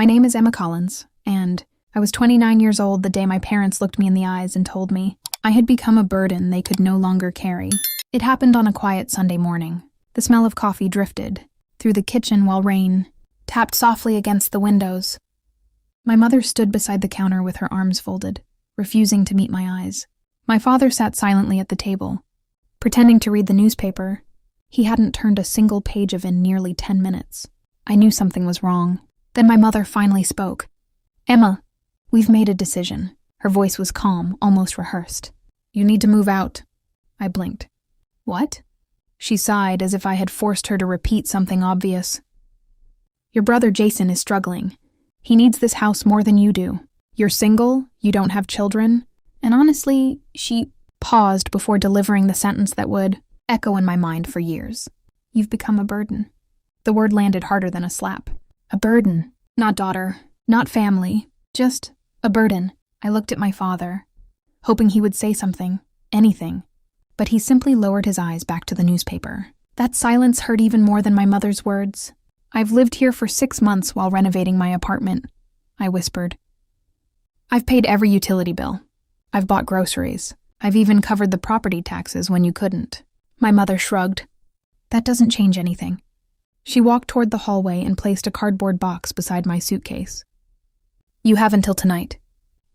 My name is Emma Collins, and I was 29 years old the day my parents looked me in the eyes and told me I had become a burden they could no longer carry. It happened on a quiet Sunday morning. The smell of coffee drifted through the kitchen while rain tapped softly against the windows. My mother stood beside the counter with her arms folded, refusing to meet my eyes. My father sat silently at the table, pretending to read the newspaper. He hadn't turned a single page of it in nearly 10 minutes. I knew something was wrong. Then my mother finally spoke. "Emma, we've made a decision." Her voice was calm, almost rehearsed. "You need to move out." I blinked. "What?" She sighed as if I had forced her to repeat something obvious. "Your brother Jason is struggling. He needs this house more than you do. You're single, you don't have children, and honestly," she paused before delivering the sentence that would echo in my mind for years. "You've become a burden." The word landed harder than a slap. A burden. Not daughter, not family, just a burden. I looked at my father, hoping he would say something, anything, but he simply lowered his eyes back to the newspaper. That silence hurt even more than my mother's words. "I've lived here for 6 months while renovating my apartment," I whispered. "I've paid every utility bill. I've bought groceries. I've even covered the property taxes when you couldn't." My mother shrugged. "That doesn't change anything." She walked toward the hallway and placed a cardboard box beside my suitcase. "You have until tonight."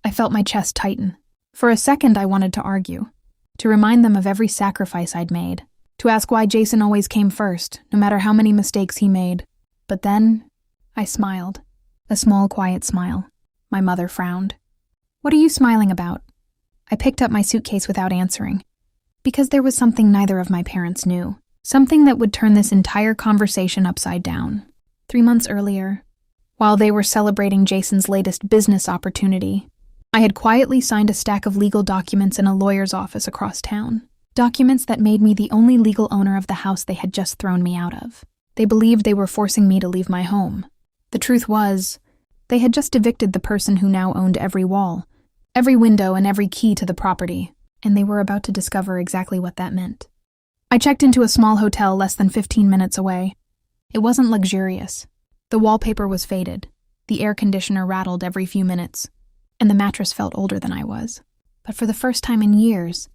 I felt my chest tighten. For a second I wanted to argue, to remind them of every sacrifice I'd made, to ask why Jason always came first, no matter how many mistakes he made. But then I smiled, a small, quiet smile. My mother frowned. "What are you smiling about?" I picked up my suitcase without answering, because there was something neither of my parents knew. Something that would turn this entire conversation upside down. 3 months earlier, while they were celebrating Jason's latest business opportunity, I had quietly signed a stack of legal documents in a lawyer's office across town. Documents that made me the only legal owner of the house they had just thrown me out of. They believed they were forcing me to leave my home. The truth was, they had just evicted the person who now owned every wall, every window, and every key to the property, and they were about to discover exactly what that meant. I checked into a small hotel less than 15 minutes away. It wasn't luxurious. The wallpaper was faded, the air conditioner rattled every few minutes, and the mattress felt older than I was. But for the first time in years,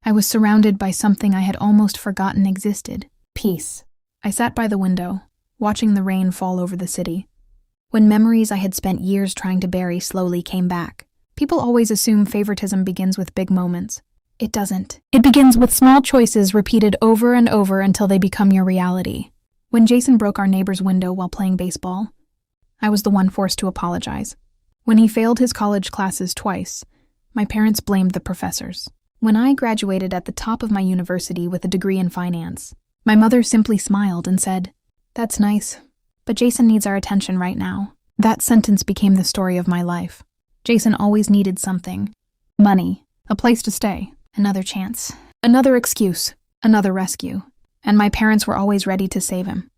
I was surrounded by something I had almost forgotten existed: peace. I sat by the window, watching the rain fall over the city. When memories I had spent years trying to bury slowly came back. People always assume favoritism begins with big moments. It doesn't. It begins with small choices repeated over and over until they become your reality. When Jason broke our neighbor's window while playing baseball, I was the one forced to apologize. When he failed his college classes twice, my parents blamed the professors. When I graduated at the top of my university with a degree in finance, my mother simply smiled and said, "That's nice, but Jason needs our attention right now." That sentence became the story of my life. Jason always needed something. Money, a place to stay, another chance, another excuse, another rescue, and my parents were always ready to save him.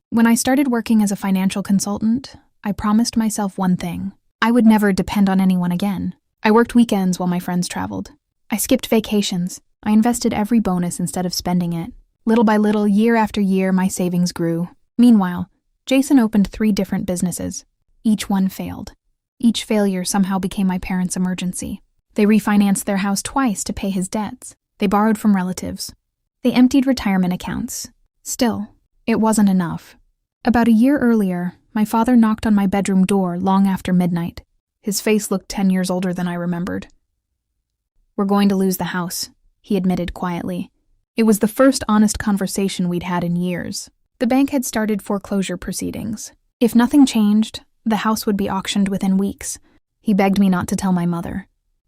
When I started working as a financial consultant, I promised myself one thing: I would never depend on anyone again. I worked weekends while my friends traveled. I skipped vacations. I invested every bonus instead of spending it. Little by little, year after year, my savings grew. Meanwhile, Jason opened 3 different businesses. Each one failed. Each failure somehow became my parents' emergency. They refinanced their house twice to pay his debts. They borrowed from relatives. They emptied retirement accounts. Still, it wasn't enough. About a year earlier, my father knocked on my bedroom door long after midnight. His face looked 10 years older than I remembered. "We're going to lose the house," he admitted quietly. It was the first honest conversation we'd had in years. The bank had started foreclosure proceedings. If nothing changed, the house would be auctioned within weeks. He begged me not to tell my mother.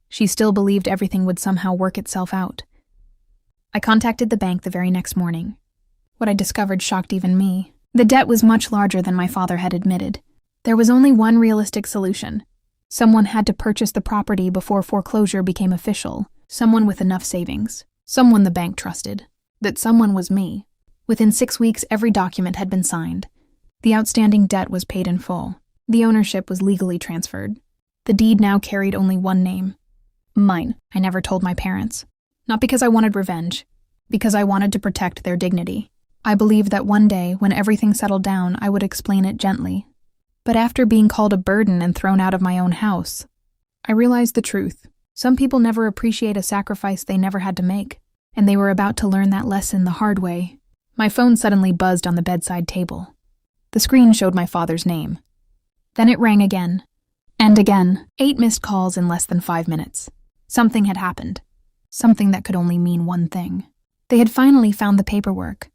She still believed everything would somehow work itself out. I contacted the bank the very next morning. What I discovered shocked even me. The debt was much larger than my father had admitted. There was only one realistic solution. Someone had to purchase the property before foreclosure became official. Someone with enough savings. Someone the bank trusted. That someone was me. Within 6 weeks, every document had been signed. The outstanding debt was paid in full. The ownership was legally transferred. The deed now carried only one name. Mine. I never told my parents. Not because I wanted revenge, because I wanted to protect their dignity. I believed that one day, when everything settled down, I would explain it gently. But after being called a burden and thrown out of my own house, I realized the truth. Some people never appreciate a sacrifice they never had to make, and they were about to learn that lesson the hard way. My phone suddenly buzzed on the bedside table. The screen showed my father's name. Then it rang again, and again. 8 missed calls in less than 5 minutes. Something had happened. Something that could only mean one thing. They had finally found the paperwork.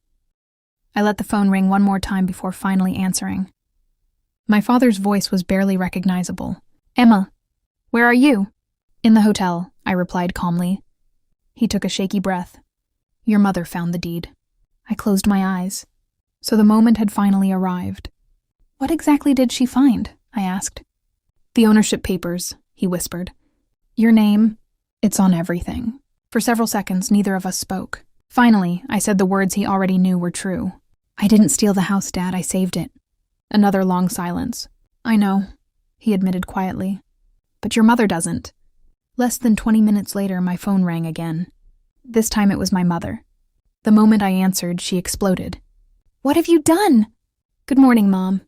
I let the phone ring one more time before finally answering. My father's voice was barely recognizable. "Emma, where are you?" "In the hotel," I replied calmly. He took a shaky breath. "Your mother found the deed." I closed my eyes. So the moment had finally arrived. "What exactly did she find?" I asked. "The ownership papers," he whispered. "Your name, it's on everything." For several seconds, neither of us spoke. Finally, I said the words he already knew were true. "I didn't steal the house, Dad. I saved it." Another long silence. "I know," he admitted quietly. "But your mother doesn't." Less than 20 minutes later, my phone rang again. This time it was my mother. The moment I answered, she exploded. "What have you done?" "Good morning, Mom.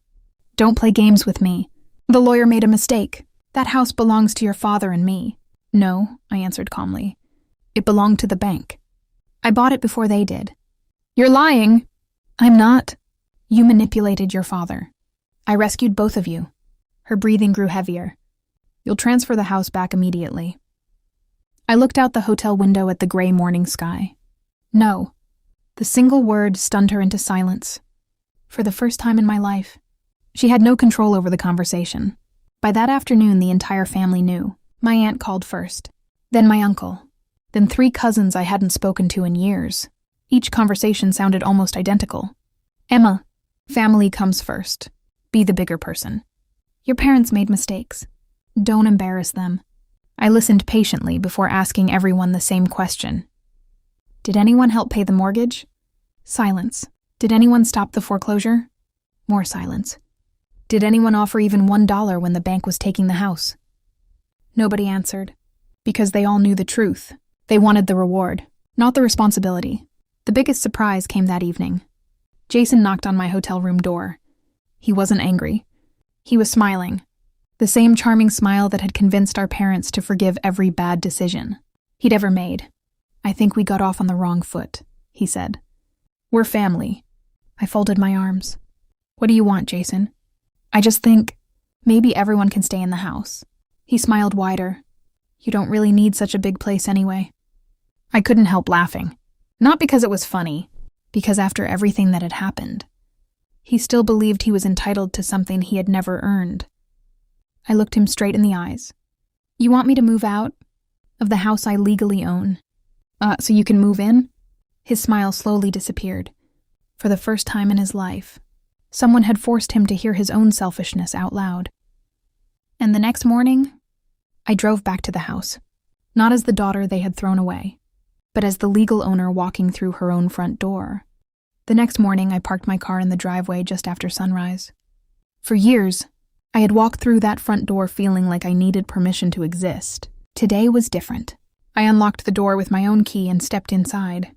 Don't play games with me. The lawyer made a mistake. That house belongs to your father and me." "No," I answered calmly. "It belonged to the bank. I bought it before they did." "You're lying." "I'm not. You manipulated your father. I rescued both of you." Her breathing grew heavier. "You'll transfer the house back immediately." I looked out the hotel window at the gray morning sky. "No." The single word stunned her into silence. For the first time in my life, she had no control over the conversation. By that afternoon, the entire family knew. My aunt called first, then my uncle, then 3 cousins I hadn't spoken to in years. Each conversation sounded almost identical. "Emma, family comes first. Be the bigger person. Your parents made mistakes. Don't embarrass them." I listened patiently before asking everyone the same question. "Did anyone help pay the mortgage?" Silence. "Did anyone stop the foreclosure?" More silence. "Did anyone offer even $1 when the bank was taking the house?" Nobody answered, because they all knew the truth. They wanted the reward, not the responsibility. The biggest surprise came that evening. Jason knocked on my hotel room door. He wasn't angry. He was smiling. The same charming smile that had convinced our parents to forgive every bad decision he'd ever made. "I think we got off on the wrong foot," he said. "We're family." I folded my arms. "What do you want, Jason?" "I just think maybe everyone can stay in the house." He smiled wider. "You don't really need such a big place anyway." I couldn't help laughing. Not because it was funny, because after everything that had happened, he still believed he was entitled to something he had never earned. I looked him straight in the eyes. "You want me to move out of the house I legally own, so you can move in?" His smile slowly disappeared. For the first time in his life, someone had forced him to hear his own selfishness out loud. And the next morning, I drove back to the house, not as the daughter they had thrown away, but as the legal owner walking through her own front door. The next morning, I parked my car in the driveway just after sunrise. For years, I had walked through that front door feeling like I needed permission to exist. Today was different. I unlocked the door with my own key and stepped inside.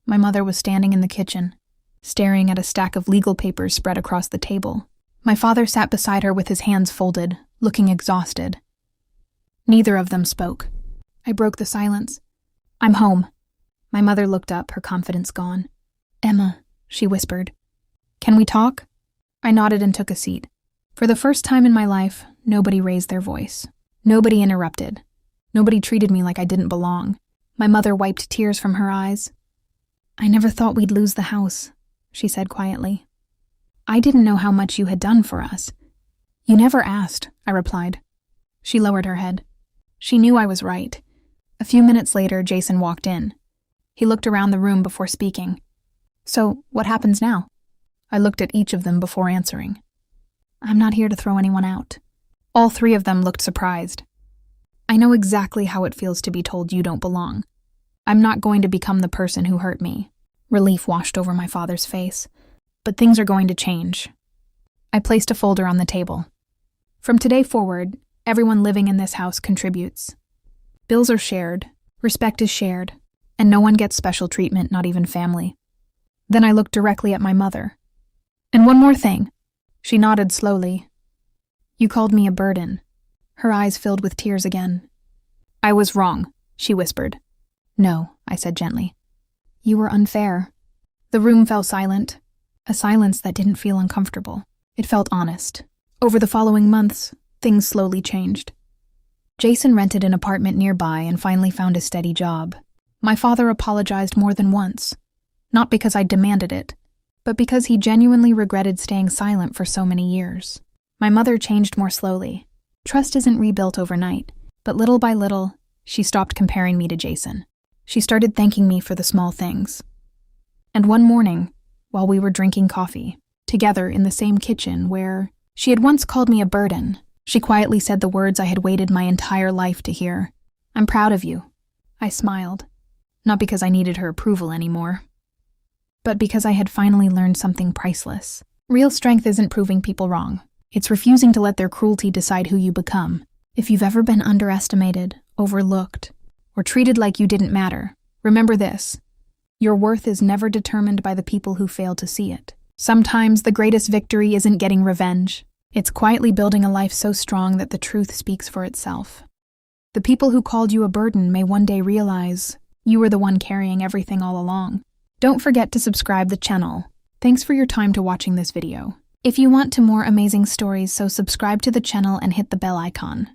My mother was standing in the kitchen, staring at a stack of legal papers spread across the table. My father sat beside her with his hands folded, looking exhausted. Neither of them spoke. I broke the silence. "I'm home." My mother looked up, her confidence gone. "Emma," she whispered. "Can we talk?" I nodded and took a seat. For the first time in my life, nobody raised their voice. Nobody interrupted. Nobody treated me like I didn't belong. My mother wiped tears from her eyes. "I never thought we'd lose the house," she said quietly. "I didn't know how much you had done for us." "You never asked," I replied. She lowered her head. She knew I was right. A few minutes later, Jason walked in. He looked around the room before speaking. "So, what happens now?" I looked at each of them before answering. "I'm not here to throw anyone out." All 3 of them looked surprised. "I know exactly how it feels to be told you don't belong. I'm not going to become the person who hurt me." Relief washed over my father's face. "But things are going to change." I placed a folder on the table. "From today forward, everyone living in this house contributes. Bills are shared, respect is shared, and no one gets special treatment, not even family." Then I looked directly at my mother. "And one more thing." She nodded slowly. You called me a burden." Her eyes filled with tears again. "I was wrong," she whispered. "No," I said gently. "You were unfair." The room fell silent, a silence that didn't feel uncomfortable. It felt honest. Over the following months, things slowly changed. Jason rented an apartment nearby and finally found a steady job. My father apologized more than once, not because I demanded it, but because he genuinely regretted staying silent for so many years. My mother changed more slowly. Trust isn't rebuilt overnight, but little by little, she stopped comparing me to Jason. She started thanking me for the small things. And one morning, while we were drinking coffee, together in the same kitchen where she had once called me a burden, she quietly said the words I had waited my entire life to hear. "I'm proud of you." I smiled, not because I needed her approval anymore, but because I had finally learned something priceless. Real strength isn't proving people wrong. It's refusing to let their cruelty decide who you become. If you've ever been underestimated, overlooked, or treated like you didn't matter, remember this: your worth is never determined by the people who fail to see it. Sometimes the greatest victory isn't getting revenge. It's quietly building a life so strong that the truth speaks for itself. The people who called you a burden may one day realize you were the one carrying everything all along. Don't forget to subscribe the channel. Thanks for your time to watching this video. If you want to more amazing stories, so subscribe to the channel and hit the bell icon.